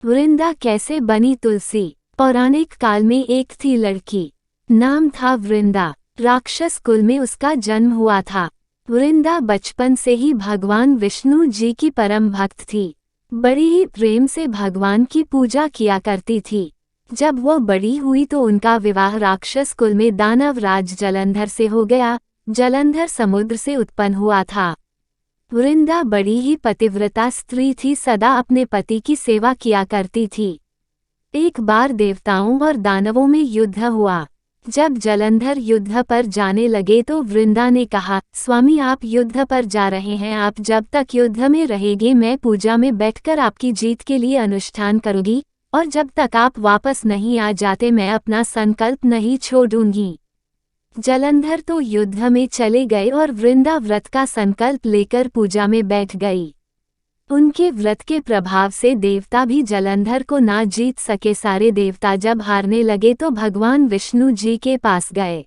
वृंदा कैसे बनी तुलसी। पौराणिक काल में एक थी लड़की, नाम था वृंदा। राक्षस कुल में उसका जन्म हुआ था। वृंदा बचपन से ही भगवान विष्णु जी की परम भक्त थी। बड़ी ही प्रेम से भगवान की पूजा किया करती थी। जब वो बड़ी हुई तो उनका विवाह राक्षस कुल में दानव राज जलंधर से हो गया। जलंधर समुद्र से उत्पन्न हुआ था। वृंदा बड़ी ही पतिव्रता स्त्री थी, सदा अपने पति की सेवा किया करती थी। एक बार देवताओं और दानवों में युद्ध हुआ। जब जलंधर युद्ध पर जाने लगे तो वृंदा ने कहा, स्वामी आप युद्ध पर जा रहे हैं, आप जब तक युद्ध में रहेंगे मैं पूजा में बैठकर आपकी जीत के लिए अनुष्ठान करूंगी, और जब तक आप वापस नहीं आ जाते मैं अपना संकल्प नहीं छोड़ूंगी। जलंधर तो युद्ध में चले गए और वृंदा व्रत का संकल्प लेकर पूजा में बैठ गई। उनके व्रत के प्रभाव से देवता भी जलंधर को ना जीत सके। सारे देवता जब हारने लगे तो भगवान विष्णु जी के पास गए।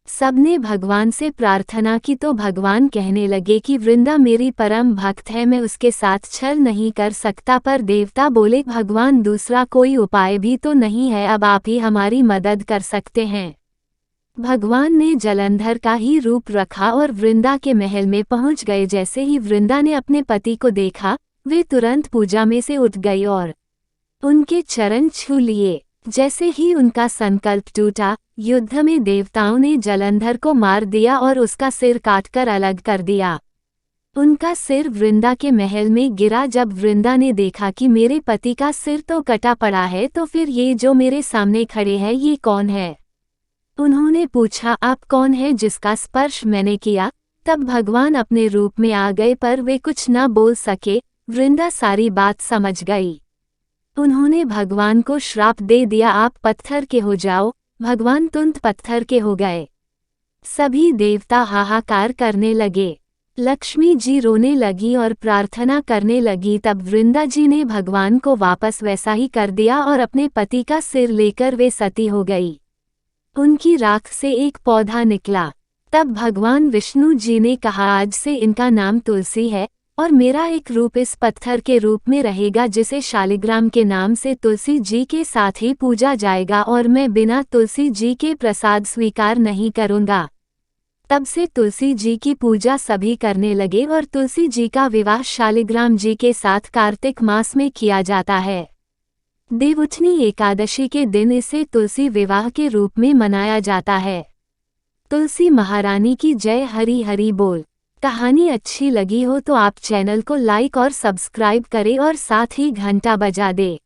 सबने भगवान से प्रार्थना की तो भगवान कहने लगे कि वृंदा मेरी परम भक्त है, मैं उसके साथ छल नहीं कर सकता। पर देवता बोले, भगवान दूसरा कोई उपाय भी तो नहीं है, अब आप ही हमारी मदद कर सकते हैं। भगवान ने जलंधर का ही रूप रखा और वृंदा के महल में पहुंच गए। जैसे ही वृंदा ने अपने पति को देखा, वे तुरंत पूजा में से उठ गई और उनके चरण छू लिए। जैसे ही उनका संकल्प टूटा, युद्ध में देवताओं ने जलंधर को मार दिया और उसका सिर काटकर अलग कर दिया। उनका सिर वृंदा के महल में गिरा। जब वृंदा ने देखा कि मेरे पति का सिर तो कटा पड़ा है, तो फिर ये जो मेरे सामने खड़े हैं ये कौन है? उन्होंने पूछा, आप कौन है जिसका स्पर्श मैंने किया? तब भगवान अपने रूप में आ गए, पर वे कुछ न बोल सके। वृंदा सारी बात समझ गई। उन्होंने भगवान को श्राप दे दिया, आप पत्थर के हो जाओ। भगवान तुरंत पत्थर के हो गए। सभी देवता हाहाकार करने लगे। लक्ष्मी जी रोने लगी और प्रार्थना करने लगी। तब वृंदा जी ने भगवान को वापस वैसा ही कर दिया और अपने पति का सिर लेकर वे सती हो गई। उनकी राख से एक पौधा निकला। तब भगवान विष्णु जी ने कहा, आज से इनका नाम तुलसी है और मेरा एक रूप इस पत्थर के रूप में रहेगा, जिसे शालिग्राम के नाम से तुलसी जी के साथ ही पूजा जाएगा और मैं बिना तुलसी जी के प्रसाद स्वीकार नहीं करूंगा। तब से तुलसी जी की पूजा सभी करने लगे और तुलसी जी का विवाह शालिग्राम जी के साथ कार्तिक मास में किया जाता है। देवउठनी एकादशी के दिन इसे तुलसी विवाह के रूप में मनाया जाता है। तुलसी महारानी की जय। हरि हरि बोल। कहानी अच्छी लगी हो तो आप चैनल को लाइक और सब्सक्राइब करें और साथ ही घंटा बजा दें।